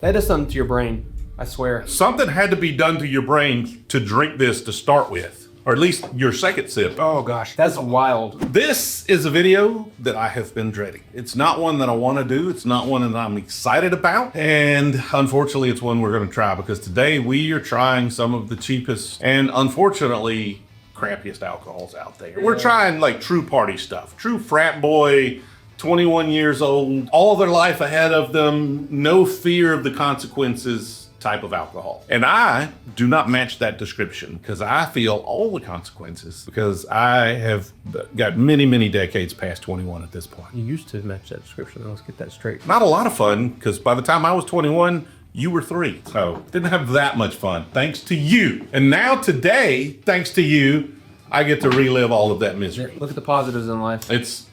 That does something to your brain, I swear. Something had to be done to your brain to drink this to start with, or at least your second sip. Oh gosh, that's wild. This is a video that I have been dreading. It's not one that I want to do. It's not one that I'm excited about. And unfortunately, it's one we're going to try because today we are trying some of the cheapest and unfortunately crappiest alcohols out there. We're trying like true party stuff, true frat boy, 21 years old, all their life ahead of them, no fear of the consequences type of alcohol. And I do not match that description because I feel all the consequences because I have got many, many decades past 21 at this point. You used to match that description, let's get that straight. Not a lot of fun because by the time I was 21, you were 3. So didn't have that much fun, thanks to you. And now today, thanks to you, I get to relive all of that misery. Look at the positives in life. It's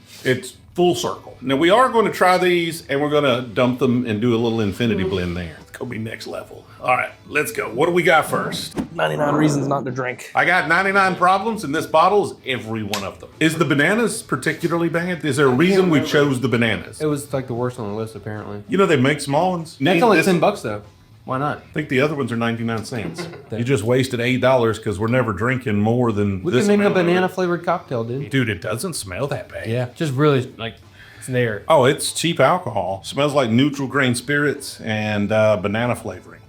full circle. Now we are going to try these and we're going to dump them and do a little infinity blend there. It's going to be next level. All right, let's go. What do we got first? 99 reasons not to drink. I got 99 problems and this bottle is every one of them. Is the bananas particularly bad? Is there a reason we chose the bananas? It was like the worst on the list apparently. You know they make small ones. That's only $10 though. Why not? I think the other ones are 99 cents. You just wasted $8 because we're never drinking more than We this can make a amount of it. banana flavored cocktail, dude. Dude, it doesn't smell that bad. Yeah, just really like it's there. Oh, it's cheap alcohol. Smells like neutral grain spirits and banana flavoring.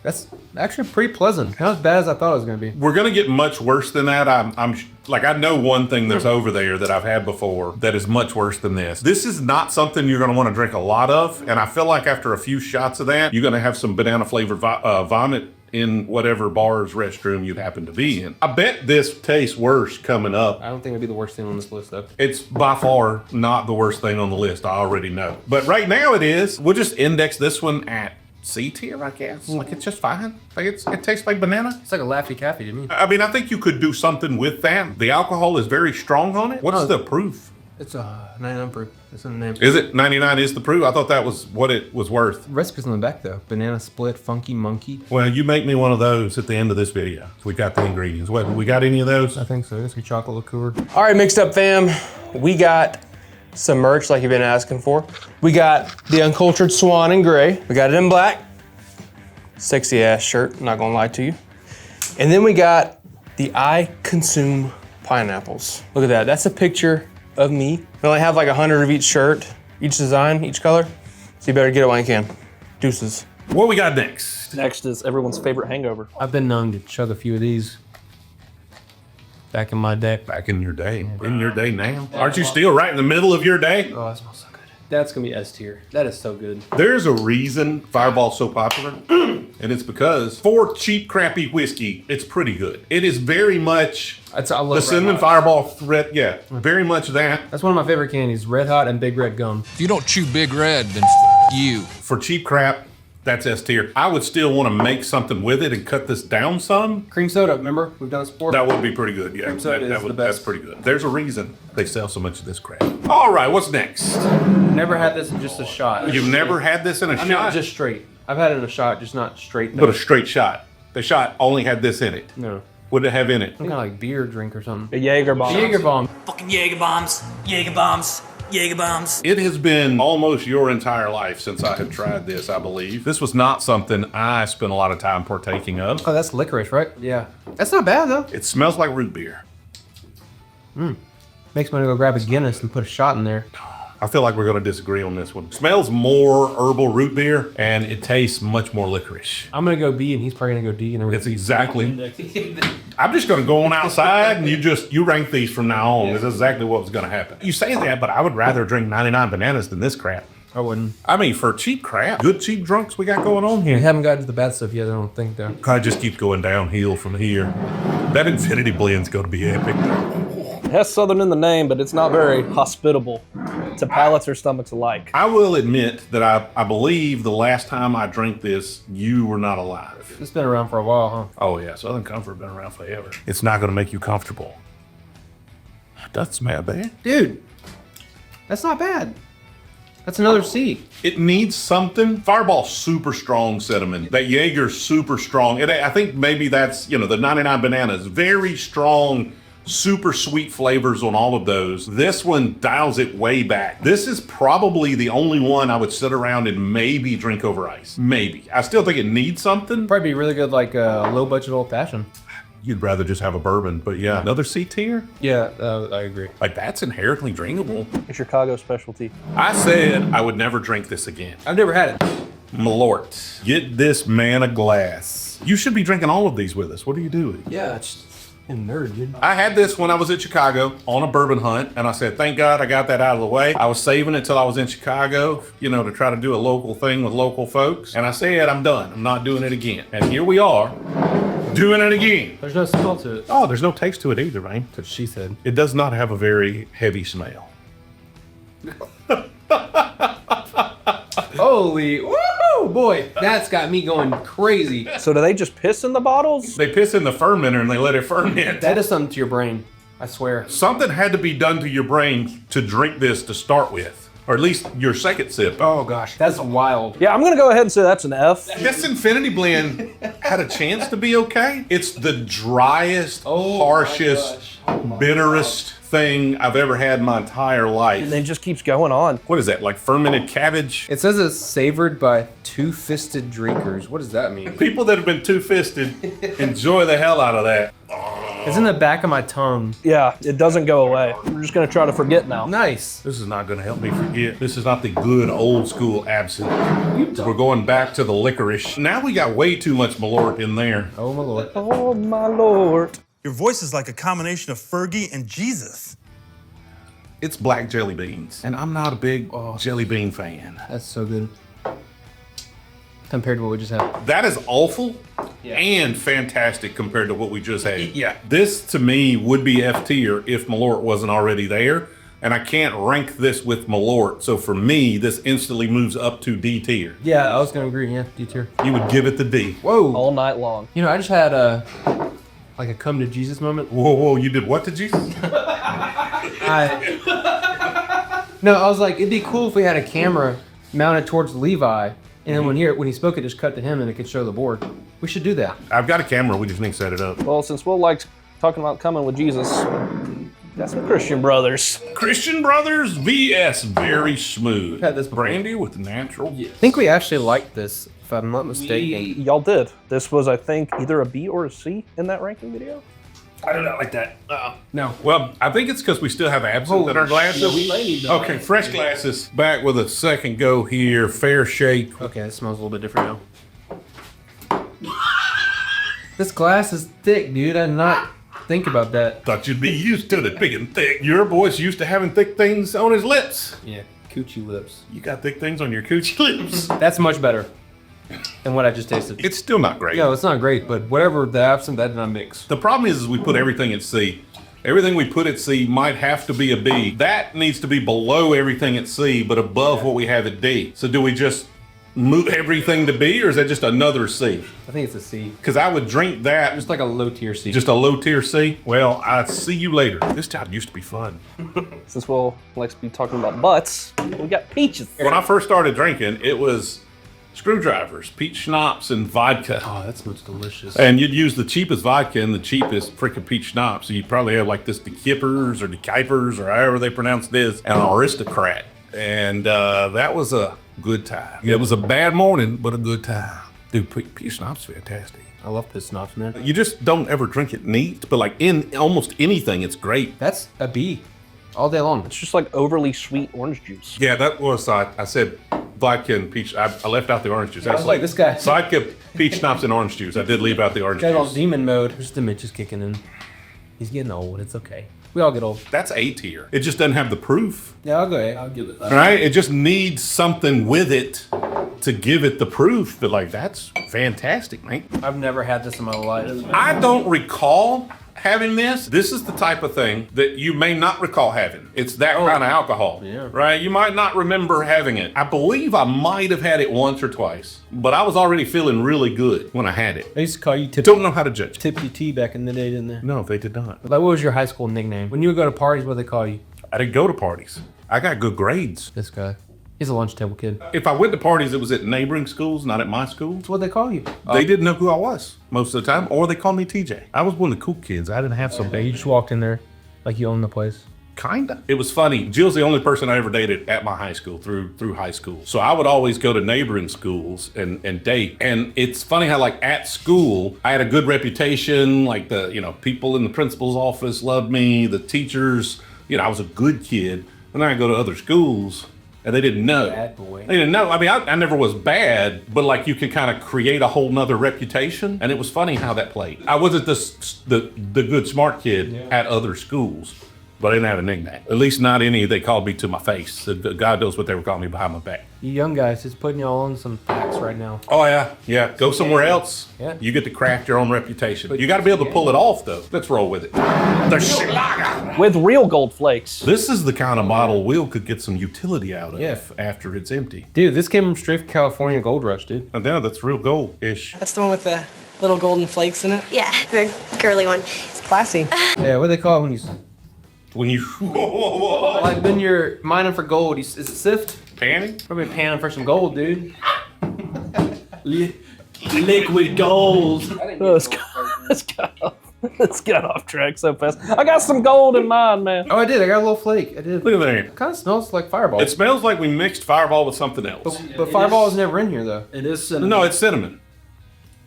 That's actually pretty pleasant. Not as bad as I thought it was gonna be. We're gonna get much worse than that. I'm like, I know one thing that's over there that I've had before that is much worse than this. This is not something you're gonna wanna drink a lot of. And I feel like after a few shots of that, you're gonna have some banana flavored vomit in whatever bar's restroom you happen to be in. I bet this tastes worse coming up. I don't think it'd be the worst thing on this list though. It's by far not the worst thing on the list, I already know. But right now it is. We'll just index this one at C tier, I guess. Like it's just fine. Like it tastes like banana. It's like a Laffy Taffy to me. I mean, I think you could do something with that. The alcohol is very strong on it. What's the proof? It's a 99 proof. It's in the name. Is it 99 is the proof? I thought that was what it was worth. The recipe's on the back though. Banana split, funky monkey. Well, you make me one of those at the end of this video. We got the ingredients. What, we got any of those? I think so. It's your chocolate liqueur. All right, Mixed Up fam, we got some merch like you've been asking for. We got the Uncultured Swan in gray. We got it in black. Sexy ass shirt, not gonna lie to you. And then we got the I Consume Pineapples. Look at that, that's a picture of me. We only have like 100 of each shirt, each design, each color. So you better get it while you can. Deuces. What we got next? Next is everyone's favorite hangover. I've been known to chug a few of these back in my day. Back in your day. In your day now. Aren't you still right in the middle of your day? Oh, that smells so good. That's gonna be S tier. That is so good. There's a reason Fireball's so popular, and it's because for cheap, crappy whiskey, it's pretty good. It is very much I love the Red cinnamon Hot. Fireball threat. Yeah, very much that. That's one of my favorite candies. Red Hot and Big Red Gum. If you don't chew Big Red, then you. For cheap crap, that's S tier. I would still want to make something with it and cut this down some. Cream soda, remember? We've done this before. That would be pretty good, yeah. soda is the That's best. pretty good. There's a reason they sell so much of this crap. All right, what's next? Never had this in just a shot. You've never had this in a I mean, shot? just straight. I've had it in a shot, just not straight. But a straight shot. The shot only had this in it. No. What did it have in it? Some kind of like beer drink or something. A Jaeger bomb. Jaeger bomb. Fucking Jaeger bombs, Jaeger bombs, Jaeger bombs. It has been almost your entire life since I have tried this, I believe. This was not something I spent a lot of time partaking of. Oh, that's licorice, right? Yeah. That's not bad though. It smells like root beer. Makes me want to go grab a Guinness and put a shot in there. I feel like we're going to disagree on this one. It smells more herbal root beer, and it tastes much more licorice. I'm gonna go B and he's probably gonna go D and then It's exactly. I'm just going to go on outside and you rank these from now on. This is exactly what's going to happen. You say that, but I would rather drink 99 bananas than this crap. I wouldn't. I mean, for cheap crap, good cheap drunks we got going on We here. haven't gotten to the bad stuff yet, I don't think though. I just keep going downhill from here. That infinity blend's going to be epic. It has Southern in the name, but it's not very hospitable to palates or stomachs alike. I will admit that I believe the last time I drank this, you were not alive. It's been around for a while, huh? Oh yeah, Southern Comfort been around forever. It's not going to make you comfortable. It doesn't smell bad. Dude, that's not bad. That's another C. It needs something. Fireball's super strong cinnamon. That Jaeger's super strong. I think maybe that's, the 99 bananas. Very strong super sweet flavors on all of those. This one dials it way back. This is probably the only one I would sit around and maybe drink over ice. Maybe. I still think it needs something. Probably be really good, like a low budget old fashioned. You'd rather just have a bourbon, but yeah. Another C tier? Yeah, I agree. Like, that's inherently drinkable. A Chicago specialty. I said I would never drink this again. I've never had it. Malört. Get this man a glass. You should be drinking all of these with us. What are you doing? Yeah, it's a nerd, dude. I had this when I was in Chicago on a bourbon hunt, and I said, thank God I got that out of the way. I was saving it till I was in Chicago, you know, to try to do a local thing with local folks. And I said, I'm done. I'm not doing it again. And here we are, doing it again. There's no smell to it. Oh, there's no taste to it either, man. That's what she said. It does not have a very heavy smell. Holy, woo, boy, that's got me going crazy. So do they just piss in the bottles? They piss in the fermenter and they let it ferment. That is something to your brain, I swear. Something had to be done to your brain to drink this to start with, or at least your second sip. Oh gosh, that's wild. Yeah, I'm gonna go ahead and say that's an F. This Infinity Blend had a chance to be okay. It's the driest, harshest, bitterest thing I've ever had in my entire life. And then just keeps going on. What is that, like fermented cabbage? It says it's savored by two-fisted drinkers. What does that mean? People that have been two-fisted enjoy the hell out of that. It's in the back of my tongue. Yeah, it doesn't go away. We're just gonna try to forget now. Nice. This is not going to help me forget. This is not the good old school absinthe. We're going back to the licorice. Now we got way too much Malört in there. Oh my lord. Oh my lord. Your voice is like a combination of Fergie and Jesus. It's black jelly beans, and I'm not a big jelly bean fan. That's so good. Compared to what we just had. That is awful and fantastic compared to what we just had. Yeah. This, to me, would be F tier if Malört wasn't already there, and I can't rank this with Malört. So for me, this instantly moves up to D tier. Yeah, I was gonna agree, yeah, D tier. You would give it the D. Whoa. All night long. You know, I just had a come to Jesus moment. Whoa, whoa, you did what to Jesus? No, I was like, it'd be cool if we had a camera mounted towards Levi, and then when he spoke, it just cut to him and it could show the board. We should do that. I've got a camera, we just need to set it up. Well, since Will likes talking about coming with Jesus, got some Christian brothers. Christian Brothers VS Very Smooth. Had this before. brandy with natural. I think we actually liked this, if I'm not mistaken. Y'all did. This was, I think, either a B or a C in that ranking video. I do not like that. No. Well, I think it's because we still have absinthe in our glasses. we may need to- Okay, fresh glasses. Back with a second go here. Fair shake. Okay, it smells a little bit different now. This glass is thick, dude. I did not think about that. Thought you'd be used to it big and thick. Your boy's used to having thick things on his lips. Yeah, coochie lips. You got thick things on your coochie lips. That's much better than what I just tasted. It's still not great. No, it's not great, but whatever the absinthe, that did not mix. The problem is we put everything at C. Everything we put at C might have to be a B. That needs to be below everything at C, but above what we have at D. So do we just move everything to B, or is that just another C? I think it's a C. Because I would drink that. Just like a low tier C. Just a low tier C? Well, I'll see you later. This job used to be fun. Since Will likes to be talking about butts, we got peaches. When I first started drinking, it was screwdrivers, peach schnapps, and vodka. Oh, that smells delicious. And you'd use the cheapest vodka and the cheapest freaking peach schnapps. So you'd probably have like this De Kippers or De Kuipers or however they pronounce this, and an Aristocrat. And that was a good time. It was a bad morning, but a good time. Dude, peach schnapps fantastic. I love piss snots, man. You just don't ever drink it neat, but like in almost anything, it's great. That's a B. All day long. It's just like overly sweet orange juice. Yeah, that was, I said vodka and peach. I left out the orange juice. I was like, this guy. Vodka, peach schnapps, and orange juice. I did leave out the orange Got all juice. demon mode. Just the Mitch is kicking in. He's getting old. It's okay. We all get old. That's A tier. It just doesn't have the proof. Yeah, I'll go A. I'll give it that. Right? It just needs something with it to give it the proof that, like, that's fantastic, man. I've never had this in my life. I don't recall having this. This is the type of thing that you may not recall having. It's that kind of alcohol, yeah. right? You might not remember having it. I believe I might have had it once or twice, but I was already feeling really good when I had it. They used to call you Don't know how to judge. Tipsy T back in the day, didn't they? No, they did not. Like, what was your high school nickname? When you would go to parties, what did they call you? I didn't go to parties. I got good grades. This guy. He's a lunch table kid. If I went to parties, it was at neighboring schools, not at my school. That's what they call you. They didn't know who I was most of the time, or they called me TJ. I was one of the cool kids. I didn't have some You just walked in there. Like you own the place. Kinda. It was funny. Jill's the only person I ever dated at my high school through high school. So I would always go to neighboring schools and date. And it's funny how like at school, I had a good reputation. Like people in the principal's office loved me. The teachers, I was a good kid. And then I go to other schools and they didn't know. Bad boy. They didn't know. I mean, I never was bad, but like you can kind of create a whole nother reputation. And it was funny how that played. I wasn't the good smart kid at other schools. But I didn't have a nickname. At least not any they called me to my face. God knows what they were calling me behind my back. You young guys, just putting y'all on some facts right now. Oh, yeah. Yeah. Go somewhere else. Yeah. You get to craft your own reputation. You got to be able to pull it off, though. Let's roll with it. The Schlager. With real gold flakes. This is the kind of model Will could get some utility out of after it's empty. Dude, this came from straight from California Gold Rush, dude. And now that's real gold-ish. That's the one with the little golden flakes in it? Yeah, the girly one. It's classy. Yeah, what do they call it when you... When you... Like when you're mining for gold, is it sift? Panning? Probably panning for some gold, dude. Liquid gold. Let's get off track so fast. I got some gold in mine, man. Oh, I did. I got a little flake. I did. Look at that. It kind of smells like Fireball. It smells like we mixed Fireball with something else. But Fireball is never in here, though. It is cinnamon. No, it's cinnamon.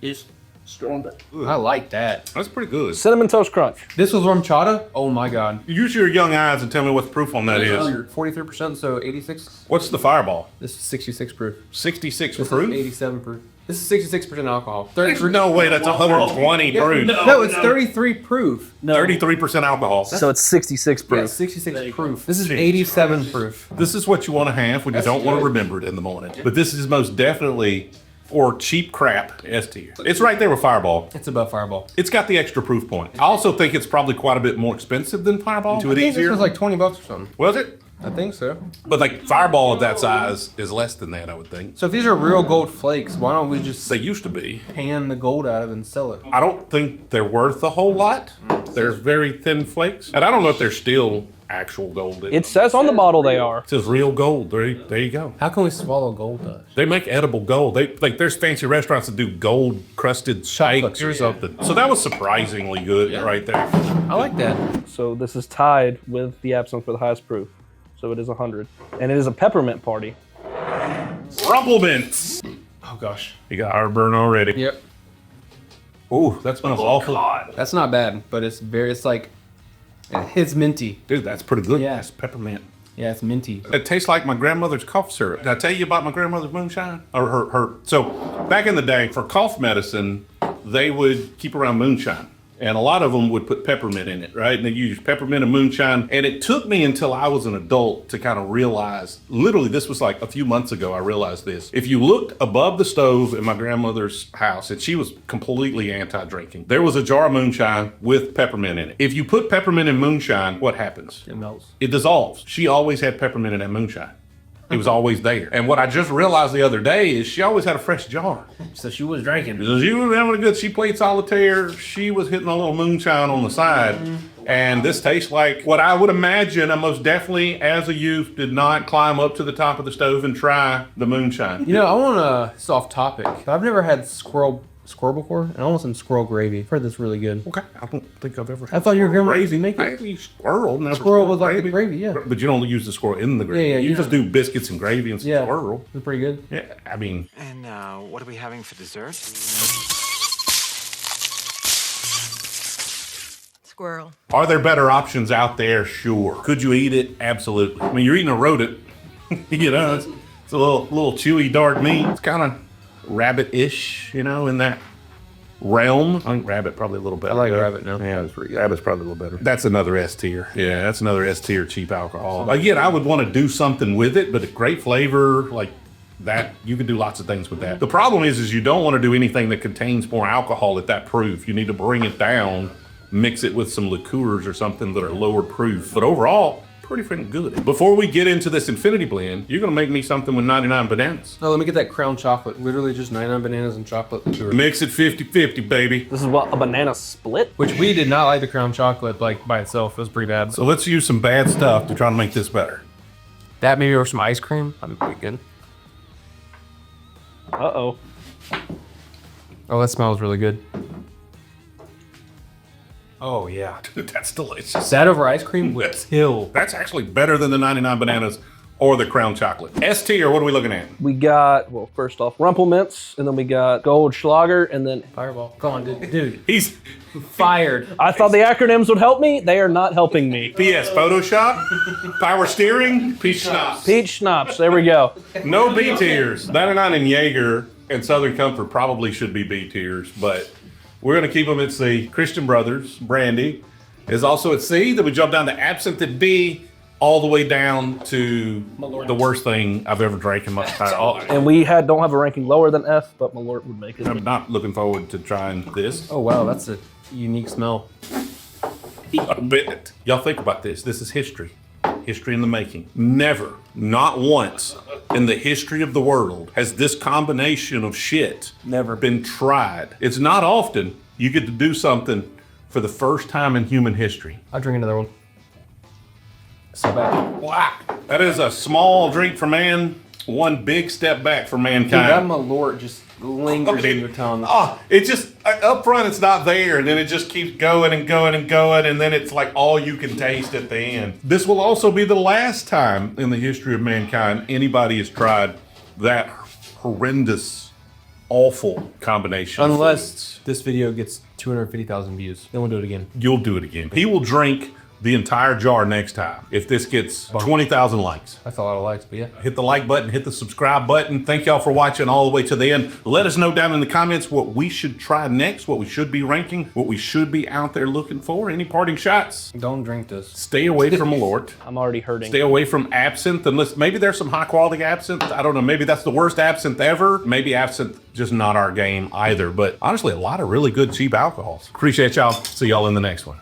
It's stronger. I like that. That's pretty good. Cinnamon Toast Crunch. This was horchata. Oh, my God. Use your young eyes and tell me what the proof on that is. 43%, so 86. What's the Fireball? This is 66 proof. 66 This proof? is 87 proof. This is 66% alcohol. There's no way that's 120 proof. No, it's 33 proof. 33% alcohol. So it's 66 Yeah, proof. 66 proof. This is 87 proof. This is what you want to have when you don't want to remember it in the morning. But this is most definitely for cheap crap S tier. It's right there with Fireball. It's above Fireball. It's got the extra proof point. I also think it's probably quite a bit more expensive than Fireball. To it I think this easier. was like 20 bucks or something. Was it? I think so. But like Fireball of that size is less than that, I would think. So if these are real gold flakes, why don't we just They used to be. pan the gold out of it and sell it? I don't think they're worth a whole lot. They're very thin flakes. And I don't know if they're still actual gold. It says on the bottle they are. It says real gold. There you go. How can we swallow gold dust? They make edible gold. There's fancy restaurants that do gold crusted shakes or something. So that was surprisingly good right there. I like that. So this is tied with the Absinthe for the highest proof. So it is 100. And it is a peppermint party. Rumplements. Oh gosh, you got heartburn already. Yep. Ooh, that smells awful. That's not bad, but it's minty. Dude, that's pretty good. Yeah. That's peppermint. Yeah, it's minty. It tastes like my grandmother's cough syrup. Did I tell you about my grandmother's moonshine? Or her. So back in the day, for cough medicine, they would keep around moonshine. And a lot of them would put peppermint in it, right? And they use peppermint and moonshine. And it took me until I was an adult to kind of realize, literally this was like a few months ago, I realized this. If you looked above the stove in my grandmother's house, and she was completely anti-drinking, there was a jar of moonshine with peppermint in it. If you put peppermint in moonshine, what happens? It melts. It dissolves. She always had peppermint in that moonshine. It was always there. And what I just realized the other day is she always had a fresh jar. So she was drinking. So she was having a good, she played solitaire. She was hitting a little moonshine on the side. And this tastes like what I would imagine I most definitely, as a youth, did not climb up to the top of the stove and try the moonshine. You know, I want to, it's off topic. I've never had squirrel before, and I want some squirrel gravy. I've heard that's really good. Okay, I don't think I've ever had I thought your grandma gravy. used to make it. I eat squirrel, never Squirrel was like the gravy, yeah. But you don't use the squirrel in the gravy. Yeah, you you just do biscuits and gravy and Yeah. squirrel. It's pretty good. Yeah, I mean, And what are we having for dessert? Squirrel. are there better options out there? Sure. Could you eat it? Absolutely. I mean, you're eating a rodent. You know, it's a little chewy, dark meat. It's kind of rabbit-ish, you know, in that realm. I think rabbit probably a little better. I like rabbit now. Yeah, it's pretty good. Rabbit's probably a little better. That's another S tier. Yeah, that's another S tier cheap alcohol. Again, I would want to do something with it, but a great flavor, like that, you can do lots of things with that. The problem is you don't want to do anything that contains more alcohol at that proof. You need to bring it down, mix it with some liqueurs or something that are lower proof. But overall, pretty freaking good. Before we get into this infinity blend, you're gonna make me something with 99 bananas. Oh, let me get that crown chocolate. Literally just 99 bananas and chocolate liqueur. Mix it 50-50, baby. This is what, a banana split? Which we did not like the crown chocolate like by itself. It was pretty bad. So let's use some bad stuff to try to make this better. That maybe over some ice cream. That'd be pretty good. Uh-oh. Oh, that smells really good. Oh yeah. Dude, that's delicious. That over ice cream would kill. That's actually better than the 99 bananas or the crown chocolate. S tier, what are we looking at? We got, well, first off, Rumpelmints, and then we got Goldschlager, and then Fireball. Come on, dude. He's Fired. I thought the acronyms would help me. They are not helping me. PS Photoshop, power steering, peach schnapps. Peach schnapps. There we go. No B tiers. 99 and Jaeger and Southern Comfort probably should be B tiers, but we're gonna keep them at C. Christian Brothers, Brandy, is also at C. Then we jump down to Absinthe at B, all the way down to the worst thing I've ever drank in my entire. And we don't have a ranking lower than F, but Malört would make it. I'm not looking forward to trying this. Oh wow, that's a unique smell. A bit. Y'all think about this. This is history. History in the making. Never, not once in the history of the world has this combination of shit never been tried. It's not often you get to do something for the first time in human history. I'll drink another one. So bad. Wow. That is a small drink for man, one big step back for mankind. Dude, that Malört just lingers in your tongue. Oh, it just, up front it's not there, and then it just keeps going and going and going, and then it's like all you can taste at the end. This will also be the last time in the history of mankind anybody has tried that horrendous, awful combination. Unless this video gets 250,000 views. Then we'll do it again. You'll do it again. He will drink the entire jar next time if this gets 20,000 likes. That's a lot of likes, but yeah. Hit the like button, hit the subscribe button. Thank y'all for watching all the way to the end. Let us know down in the comments what we should try next, what we should be ranking, what we should be out there looking for. Any parting shots? Don't drink this. Stay away from Malört. I'm already hurting. Stay away from Absinthe, unless maybe there's some high quality Absinthe. I don't know, maybe that's the worst Absinthe ever. Maybe Absinthe just not our game either, but honestly, a lot of really good cheap alcohols. Appreciate y'all. See y'all in the next one.